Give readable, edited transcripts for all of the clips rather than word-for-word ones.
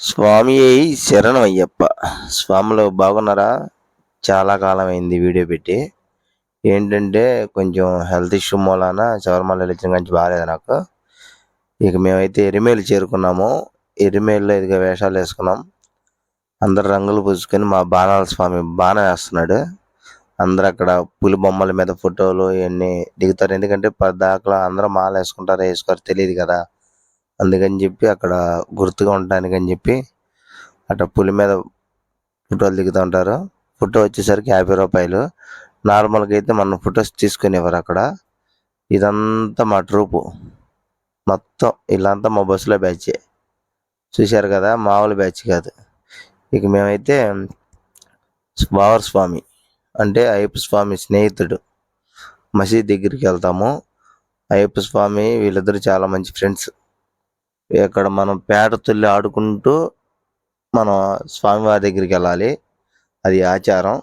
స్వామి శరణమయ్యప్ప. స్వాములు బాగున్నారా? చాలా కాలమైంది వీడియో పెట్టి. ఏంటంటే కొంచెం హెల్త్ ఇష్యూ మూలాన శబరిమల వెళ్ళొచ్చిన కాంచి బాలేదు నాకు. ఇక మేమైతే ఎరిమేలి చేరుకున్నాము. ఎరిమేలిలో ఇదిగో వేషాలు వేసుకున్నాం. అందరు రంగులు పూసుకొని మా బాణాల స్వామి బాణం వేస్తున్నాడు. అందరు అక్కడ పులి బొమ్మల మీద ఫోటోలు ఇవన్నీ దిగుతారు. ఎందుకంటే పద్దాకలా అందరూ మాల వేసుకుంటారో వేసుకోరో తెలియదు కదా. అందుకని చెప్పి అక్కడ గుర్తుగా ఉండటానికని చెప్పి అట్లా పులి మీద ఫోటోలు దిగుతూ ఉంటారు. ఫోటో వచ్చేసరికి 50 రూపాయలు. నార్మల్గా అయితే మనం ఫొటోస్ తీసుకునేవారు అక్కడ. ఇదంతా మా ట్రూపు మొత్తం. వీళ్ళంతా మా బస్సులో బ్యాచే. చూశారు కదా, మామూలు బ్యాచ్ కాదు. ఇక మేమైతే బావర్ స్వామి అంటే అయ్యప్ప స్వామి స్నేహితుడు మసీద్ దగ్గరికి వెళ్తాము. అయ్యప్ప స్వామి వీళ్ళిద్దరు చాలా మంచి ఫ్రెండ్స్. ఇక్కడ మనం పేట తుల్లి ఆడుకుంటూ మనం స్వామివారి దగ్గరికి వెళ్ళాలి. అది ఆచారం.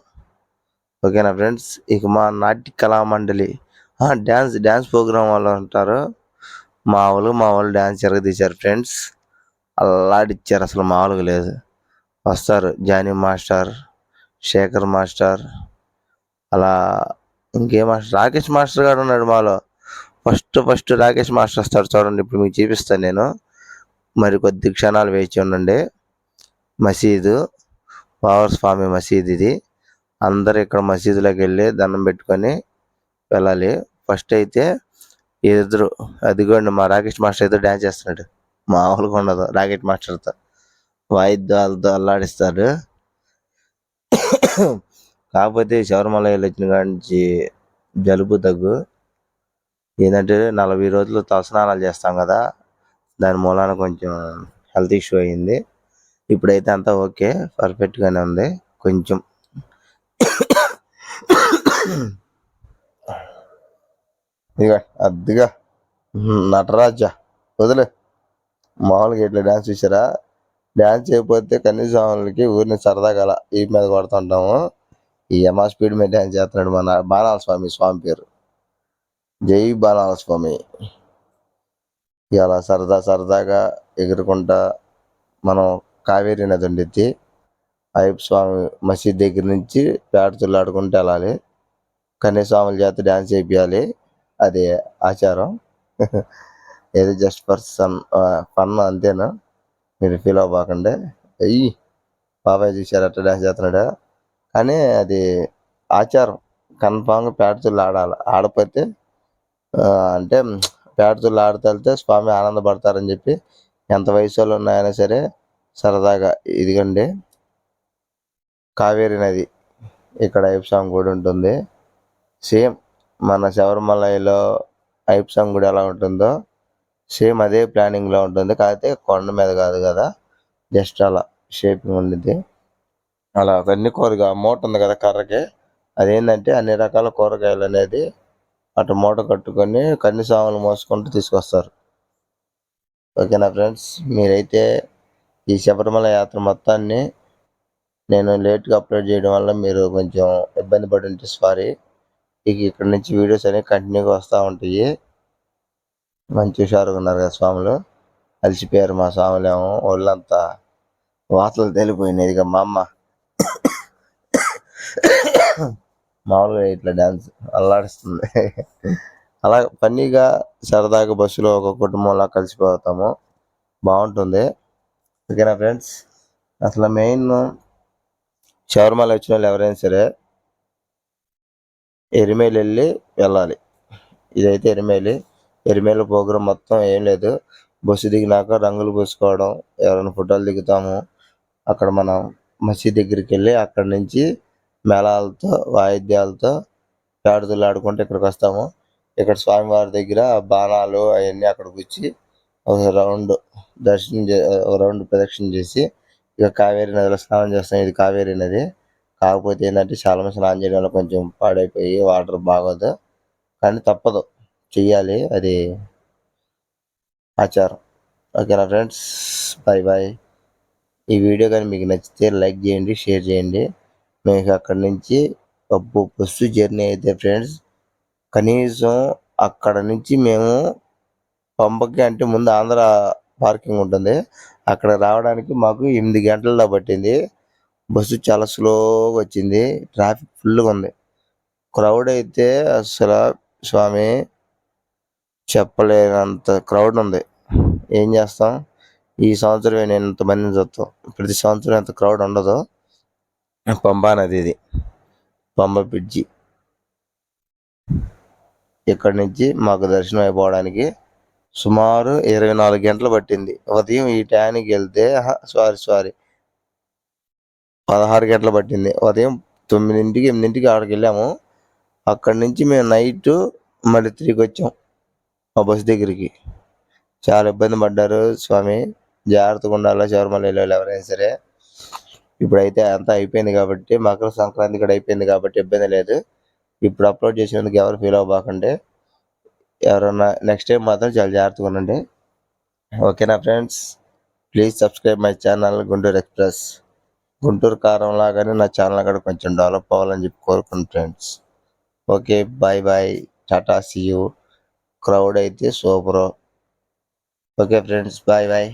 ఓకేనా ఫ్రెండ్స్. ఇక మా నాట్య కళామండలి డ్యాన్స్ ప్రోగ్రాం వాళ్ళు ఉంటారు. మా వాళ్ళు డ్యాన్స్ జరగదీశారు ఫ్రెండ్స్. అల్లాడిచ్చారు, అసలు మామూలుగా లేదు. వస్తారు జానీ మాస్టర్, శేఖర్ మాస్టర్, అలా ఇంకే మాస్టర్, రాకేష్ మాస్టర్ గారు ఉన్నాడు మాలో. ఫస్ట్ రాకేష్ మాస్టర్ వస్తాడు చూడండి. ఇప్పుడు మీకు చూపిస్తాను నేను. మరి కొద్ది క్షణాలు వేచి ఉండండి. మసీదు బావర్ స్వామి మసీదు ఇది. అందరు ఇక్కడ మసీదులోకి వెళ్ళి దండం పెట్టుకొని వెళ్ళాలి. ఫస్ట్ అయితే ఎదురు అదిగోండి మా రాకేష్ మాస్టర్ అయితే డ్యాన్స్ చేస్తున్నాడు. మామూలుగా ఉండదు. రాకేష్ మాస్టర్తో వాయిద్యాలతో అల్లాడిస్తాడు. కాకపోతే శబరిమల వెళ్ళొచ్చిన కాడి జలుబు దగ్గు. ఏంటంటే 40 రోజులు తలస్నానాలు చేస్తాం కదా, దాని మూలాన కొంచెం హెల్త్ ఇష్యూ అయ్యింది. ఇప్పుడైతే అంతా ఓకే, పర్ఫెక్ట్గానే ఉంది. కొంచెం ఇదిగా అద్దిగా నటరాజ వదిలే. మామూలుగా ఇట్లా డ్యాన్స్ చూసారా? డ్యాన్స్ చేయకపోతే కనీసం వాళ్ళకి ఊరిని సరదాగా అలా ఈ మీద కొడుతుంటాము. ఈ యమా స్పీడ్ మీద డ్యాన్స్ చేస్తున్నాడు మన బాణాల స్వామి. స్వామి పేరు జై బాణాల స్వామి. ఇలా సరదాగా ఎగురుకుంటా మనం కావేరీ నది ఉండిద్ది. అయ్యప్ప స్వామి మసీద్ దగ్గర నుంచి పేటతులు ఆడుకుంటూ వెళ్ళాలి. కన్యాస్వాముల చేత డ్యాన్స్ చేయించాలి. అది ఆచారం. ఏది జస్ట్ ఫర్ ఫన్ అంతేనా, మీరు ఫీల్ అవ్వకండి. అయ్యి బాబాయ్ చూశారు అట్లా డ్యాన్స్ చేస్తున్నాడా. కానీ అది ఆచారం. కన్ఫామ్గా పేటతుళ్ళు ఆడాలి. ఆడపోతే అంటే పేటతుళ్ళు ఆడుతూ వెళ్తే స్వామి ఆనందపడతారని చెప్పి ఎంత వయసు వాళ్ళు ఉన్నాయైనా సరే సరదాగా. ఇదిగండి కావేరీ నది. ఇక్కడ అయ్యప్ప స్వామి గుడి ఉంటుంది. సేమ్ మన శబరిమలలో అయ్యప్ప స్వామి గుడి ఎలా ఉంటుందో సేమ్ అదే ప్లానింగ్లో ఉంటుంది. కాకపోతే కొండ మీద కాదు కదా, జస్ట్ అలా షేపింగ్ ఉండిద్ది. అలా అన్ని మూట ఉంది కదా కర్రకి, అదేంటంటే అన్ని రకాల కూరగాయలు అనేది అటు మూట కట్టుకొని కన్నిసాములు మోసుకుంటూ తీసుకొస్తారు. ఓకేనా ఫ్రెండ్స్. మీరైతే ఈ శబరిమల యాత్ర మొత్తాన్ని నేను లేట్గా అప్లోడ్ చేయడం వల్ల మీరు కొంచెం ఇబ్బంది పడి ఉంటే సారీ. ఇక ఇక్కడ నుంచి వీడియోస్ అనేవి కంటిన్యూగా వస్తూ ఉంటాయి. మంచి హుషారుగా ఉన్నారు కదా స్వాములు. అలసిపోయారు మా స్వాములేమో, ఒళ్ళంతా వాతలు తేలిపోయినాయి. ఇక మా అమ్మ మామూలుగా ఇట్లా డ్యాన్స్ అల్లాడిస్తుంది. అలా ఫన్నీగా సరదాగా బస్సులో ఒక కుటుంబంలా కలిసిపోతాము, బాగుంటుంది. ఓకేనా ఫ్రెండ్స్. అసలు మెయిన్ శబరిమల వచ్చిన వాళ్ళు ఎవరైనా సరే ఎరిమేలి వెళ్ళి వెళ్ళాలి. ఇదైతే ఎరిమేలి ప్రోగ్రాం మొత్తం ఏం లేదు. బస్సు దిగినాక రంగులు పూసుకోవడం, ఎవరైనా ఫోటోలు దిగుతాము. అక్కడ మనం మసీద్ దగ్గరికి వెళ్ళి అక్కడి నుంచి మేళాలతో వాయిద్యాలతో పేడతులు ఆడుకుంటూ ఇక్కడికి వస్తాము. ఇక్కడ స్వామివారి దగ్గర బాణాలు అవన్నీ అక్కడ కూర్చి ఒక రౌండ్ ప్రదక్షిణ చేసి ఇక కావేరీ నదిలో స్నానం చేస్తాం. ఇది కావేరీ నది. కాకపోతే ఏంటంటే చాలా మంది స్నానం చేయడం వల్ల కొంచెం పాడైపోయి వాటర్ బాగోదు, కానీ తప్పదు, చెయ్యాలి, అది ఆచారం. ఓకేనా ఫ్రెండ్స్, బాయ్. ఈ వీడియో కానీ మీకు నచ్చితే లైక్ చేయండి, షేర్ చేయండి. మీకు అక్కడి నుంచి బస్సు జర్నీ అయితే ఫ్రెండ్స్ కనీసం అక్కడ నుంచి మేము పంపకి అంటే ముందు ఆంధ్ర పార్కింగ్ ఉంటుంది. అక్కడ రావడానికి మాకు 8 గంటల్లో పట్టింది. బస్సు చాలా స్లోగా వచ్చింది. ట్రాఫిక్ ఫుల్గా ఉంది. క్రౌడ్ అయితే అసలు స్వామి చెప్పలేనంత క్రౌడ్ ఉంది. ఏం చేస్తాం, ఈ సంవత్సరమే నేను ఇంతమందిని చూస్తాం. ప్రతి సంవత్సరం ఇంత క్రౌడ్ ఉండదు. పంబా నది ఇది, పంబ బ్రిడ్జి. ఇక్కడి నుంచి మాకు దర్శనం అయిపోవడానికి సుమారు 24 గంటలు పట్టింది. ఉదయం ఈ టయానికి వెళ్తే సారీ 16 గంటలు పట్టింది. ఉదయం 9కి 8కి అక్కడికి వెళ్ళాము. అక్కడి నుంచి మేము నైట్ మళ్ళీ తిరిగి వచ్చాం మా బస్ దగ్గరికి. చాలా ఇబ్బంది పడ్డారు స్వామి. జాగ్రత్తగా ఉండాలి శబరిమల వెళ్ళేవాళ్ళు ఎవరైనా సరే. ఇప్పుడైతే అంతా అయిపోయింది కాబట్టి, మకర సంక్రాంతి కూడా అయిపోయింది కాబట్టి ఇబ్బంది లేదు. ఇప్పుడు అప్లోడ్ చేసినందుకు ఎవరు ఫీల్ అవ్వకండి. ఎవరన్నా నెక్స్ట్ టైం మాత్రం చాలా జాగ్రత్తగా ఉండండి. ఓకేనా friends? Please subscribe my channel Guntur express. Guntur కారం లాగానే నా ఛానల్ కూడా కొంచెం డెవలప్ అవ్వాలని చెప్పి కోరుకుంటున్నాను friends. Okay, bye, tata, see you. Crowd అయితే సూపరు. Okay friends, bye.